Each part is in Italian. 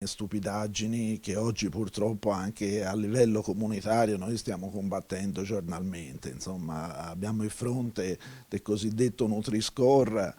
Stupidaggini che oggi purtroppo anche a livello comunitario noi stiamo combattendo giornalmente. Insomma, abbiamo il fronte del cosiddetto Nutri-Score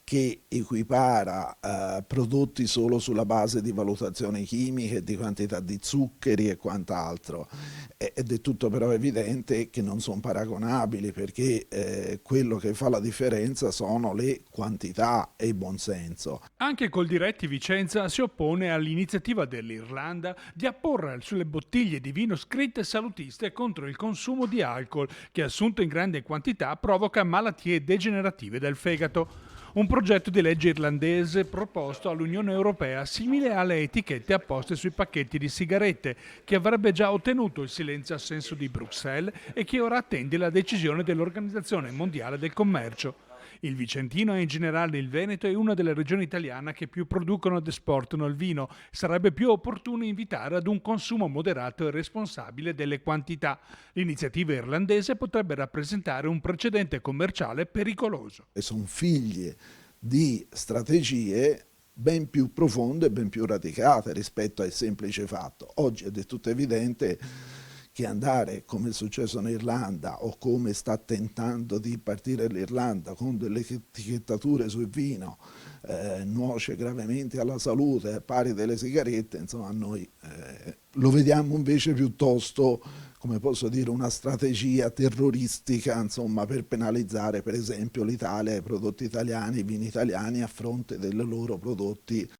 che equipara prodotti solo sulla base di valutazioni chimiche, di quantità di zuccheri e quant'altro. Ed è tutto però evidente che non sono paragonabili, perché quello che fa la differenza sono le quantità e il buonsenso. Anche Coldiretti Vicenza si oppone all'iniziativa dell'Irlanda di apporre sulle bottiglie di vino scritte salutiste contro il consumo di alcol, che assunto in grande quantità provoca malattie degenerative del fegato. Un progetto di legge irlandese proposto all'Unione Europea simile alle etichette apposte sui pacchetti di sigarette, che avrebbe già ottenuto il silenzio assenso di Bruxelles e che ora attende la decisione dell'Organizzazione Mondiale del Commercio. Il Vicentino e in generale il Veneto è una delle regioni italiane che più producono ed esportano il vino. Sarebbe più opportuno invitare ad un consumo moderato e responsabile delle quantità. L'iniziativa irlandese potrebbe rappresentare un precedente commerciale pericoloso. E sono figlie di strategie ben più profonde e ben più radicate rispetto al semplice fatto. Oggi è del tutto evidente che andare, come è successo in Irlanda o come sta tentando di partire l'Irlanda, con delle etichettature sul vino, nuoce gravemente alla salute, pari delle sigarette, insomma, noi lo vediamo invece piuttosto, come posso dire, una strategia terroristica, insomma, per penalizzare per esempio l'Italia, i prodotti italiani, i vini italiani a fronte dei loro prodotti